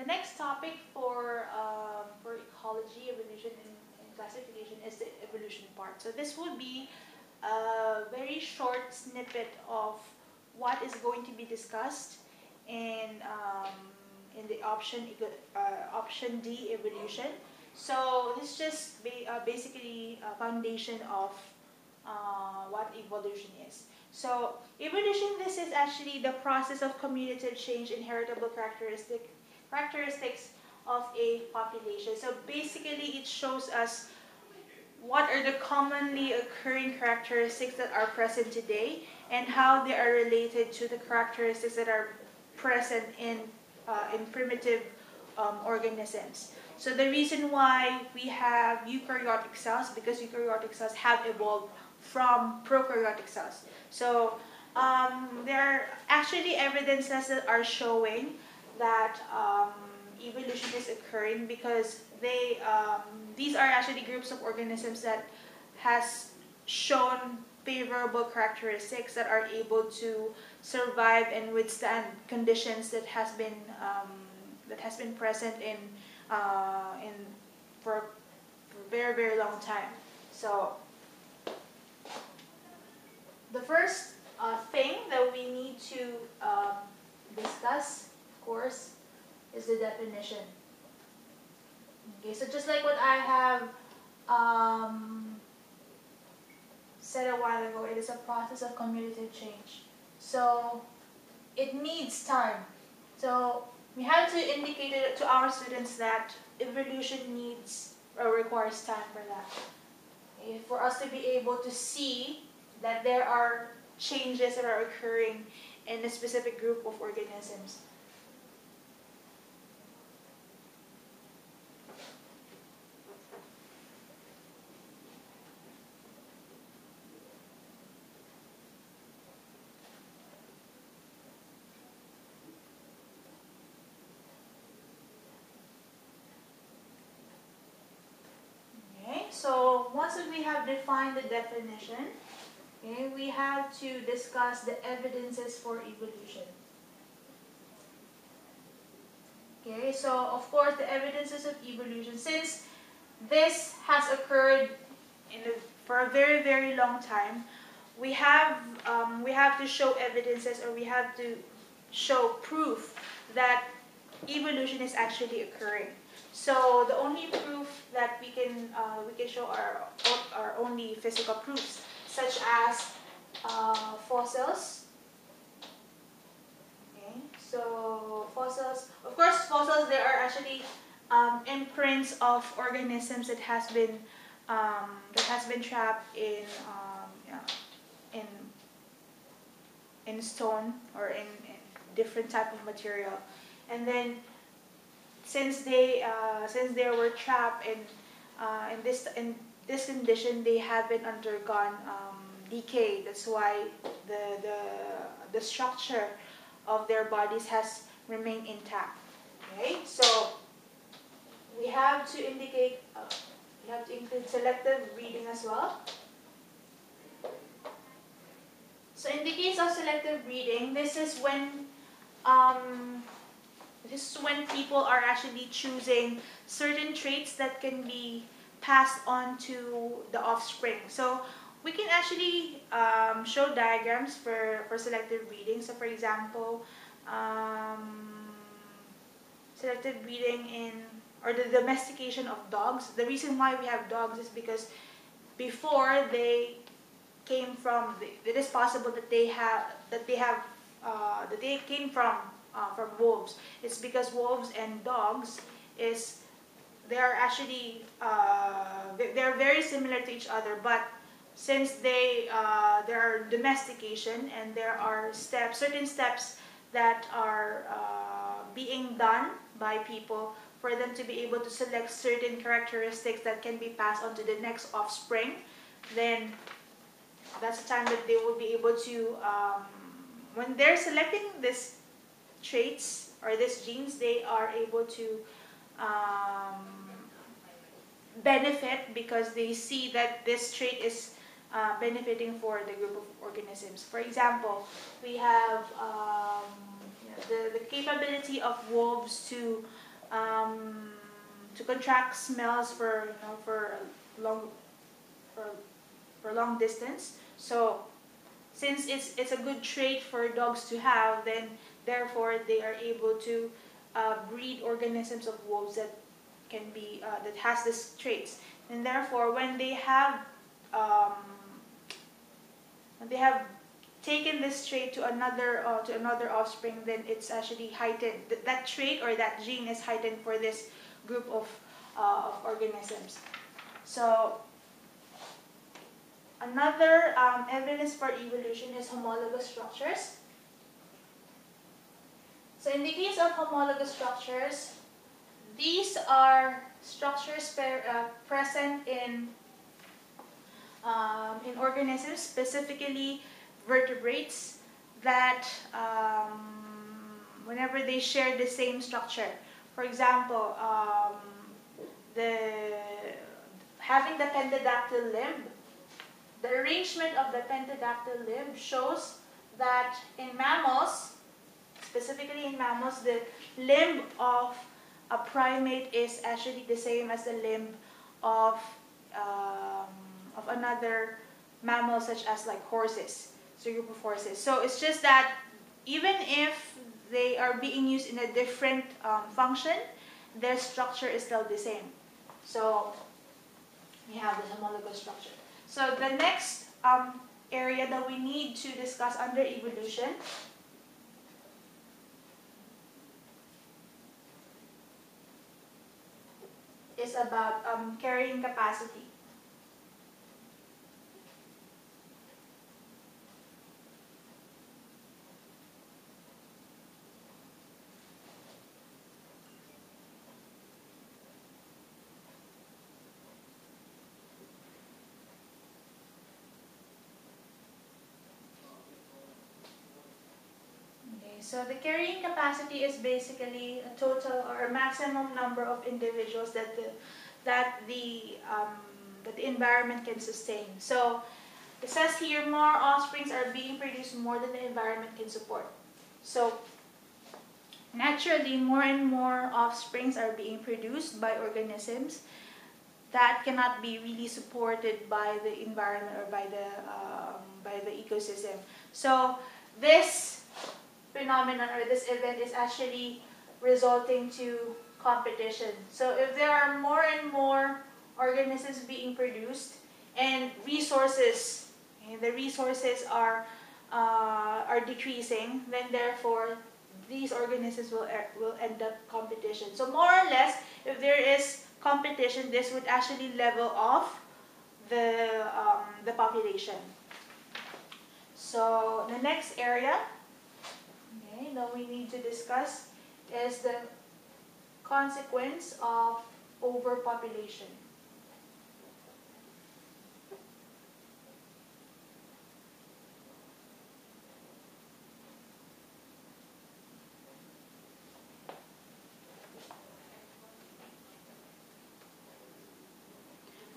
The next topic for ecology, evolution, and classification is the evolution part. So this would be a very short snippet of what is going to be discussed in the option D, evolution. So this is just basically a foundation of what evolution is. So evolution, this is actually the process of cumulative change in heritable characteristics of a population. So basically it shows us what are the commonly occurring characteristics that are present today and how they are related to the characteristics that are present in primitive organisms. So the reason why we have eukaryotic cells, because eukaryotic cells have evolved from prokaryotic cells. So there are actually evidences that are showing that evolution is occurring because these are actually groups of organisms that has shown favorable characteristics that are able to survive and withstand conditions that has been present for a very, very long time. So the first thing that we need to discuss, of course, is the definition. Okay, so just like what I have said a while ago, it is a process of cumulative change. So it needs time. So we have to indicate it to our students that evolution needs or requires time for that. Okay, for us to be able to see that there are changes that are occurring in a specific group of organisms. So once we have defined the definition, okay, we have to discuss the evidences for evolution. Okay, so of course the evidences of evolution, since this has occurred for a very, very long time, we have to show evidences, or we have to show proof that evolution is actually occurring. So the only proof that we can show are only physical proofs, such as fossils. Okay, so fossils. Of course, fossils, there are actually imprints of organisms that has been trapped in stone or in different type of material, and then since they were trapped in this condition, they haven't undergone decay. That's why the structure of their bodies has remained intact. Okay, so we have to indicate we have to include selective breeding as well. So in the case of selective breeding, this is when people are actually choosing certain traits that can be passed on to the offspring. So we can actually show diagrams for selective breeding. So for example, selective breeding or the domestication of dogs. The reason why we have dogs is because before they came from, it is possible that they came from wolves. It's because wolves and dogs they're actually they're very similar to each other, but since there are domestication and there are certain steps that are being done by people for them to be able to select certain characteristics that can be passed on to the next offspring, then that's the time that they will be able to, when they're selecting these traits or these genes, they are able to benefit because they see that this trait is benefiting for the group of organisms. For example, we have the capability of wolves to um, to contract smells for for long for, for long distance. So since it's a good trait for dogs to have, then therefore they are able to breed organisms of wolves that can be that has these traits, and therefore um, when they have taken this trait to another offspring, then it's actually heightened. That trait or that gene is heightened for this group of organisms. So another evidence for evolution is homologous structures. So in the case of homologous structures, these are structures present in organisms, specifically vertebrates, that whenever they share the same structure. For example, the having the pentadactyl limb, the arrangement of the pentadactyl limb shows that in mammals, specifically in mammals, the limb of a primate is actually the same as the limb of another mammal, such as like horses, so a group of horses. So it's just that even if they are being used in a different function, their structure is still the same. So we have the homologous structure. So the next area that we need to discuss under evolution is about carrying capacity. So the carrying capacity is basically a total or a maximum number of individuals that the environment can sustain. So it says here more offsprings are being produced more than the environment can support. So naturally, more and more offsprings are being produced by organisms that cannot be really supported by the environment or by the ecosystem. So this phenomenon or this event is actually resulting to competition. So if there are more and more organisms being produced and resources, the resources are decreasing, then therefore these organisms will end up competition. So more or less, if there is competition, this would actually level off the population. So the next area that we need to discuss is the consequence of overpopulation.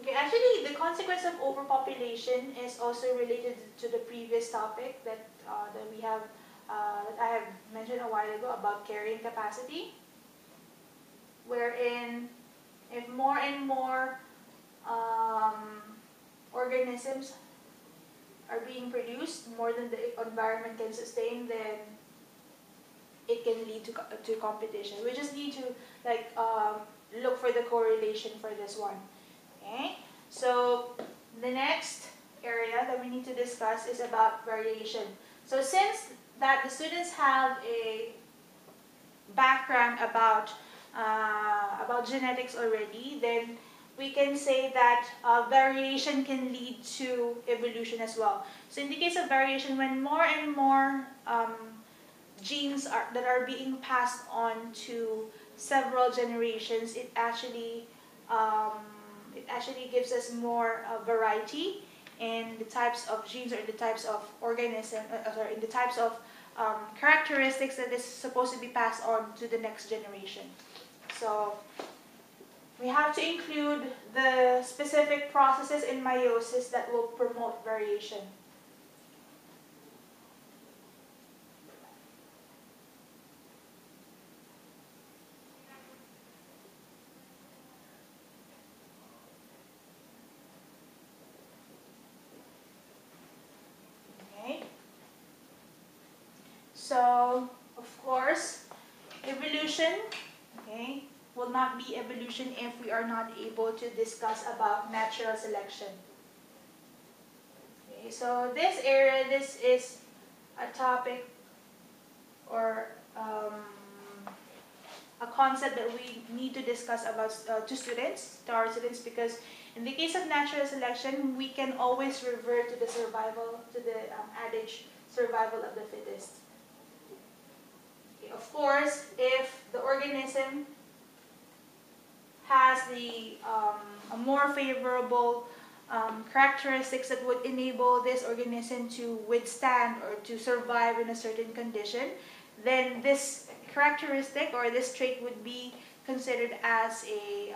Okay, actually, the consequence of overpopulation is also related to the previous topic that we have that I have mentioned a while ago about carrying capacity, wherein if more and more organisms are being produced, more than the environment can sustain, then it can lead to competition. We just need to look for the correlation for this one. Okay, so the next area that we need to discuss is about variation. So since that the students have a background about genetics already, then we can say that variation can lead to evolution as well. So in the case of variation, when more and more genes that are being passed on to several generations, it actually gives us more variety in the types of genes or in the types of in the types of characteristics that is supposed to be passed on to the next generation. So we have to include the specific processes in meiosis that will promote variation. So, of course, evolution, okay, will not be evolution if we are not able to discuss about natural selection. Okay, so this area, this is a topic or a concept that we need to discuss about to our students, because in the case of natural selection, we can always revert to the survival, to the adage, survival of the fittest. Okay, of course, if the organism has a more favorable characteristics that would enable this organism to withstand or to survive in a certain condition, then this characteristic or this trait would be considered as a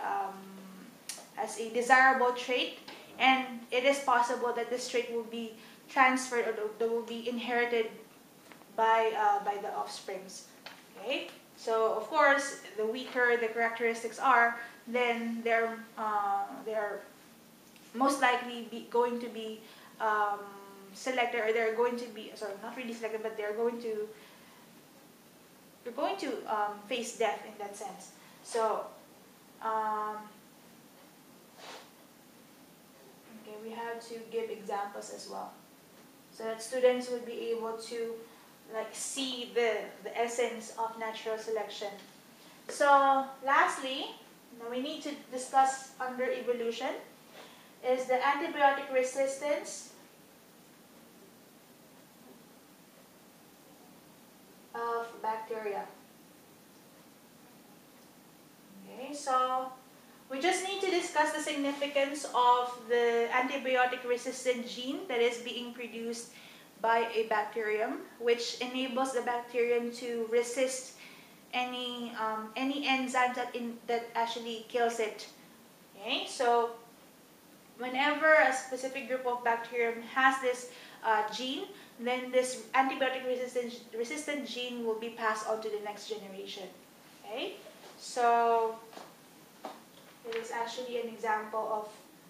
desirable trait, and it is possible that this trait will be transferred or that will be inherited by the offsprings. Okay, so of course, the weaker the characteristics are, then they're most likely going to be selected, or they're going to be, sorry, not really selected, but they're going to face death in that sense. So okay, we have to give examples as well, so that students would be able to like see the essence of natural selection. So lastly, now we need to discuss under evolution is the antibiotic resistance of bacteria. Okay, so we just need to discuss the significance of the antibiotic resistant gene that is being produced by a bacterium, which enables the bacterium to resist any enzyme that actually kills it. Okay, so whenever a specific group of bacterium has this gene, then this antibiotic resistant gene will be passed on to the next generation. Okay, so it is actually an example of,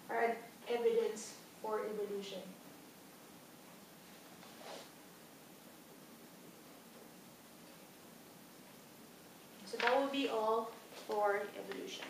or an evidence for evolution. So that will be all for evolution.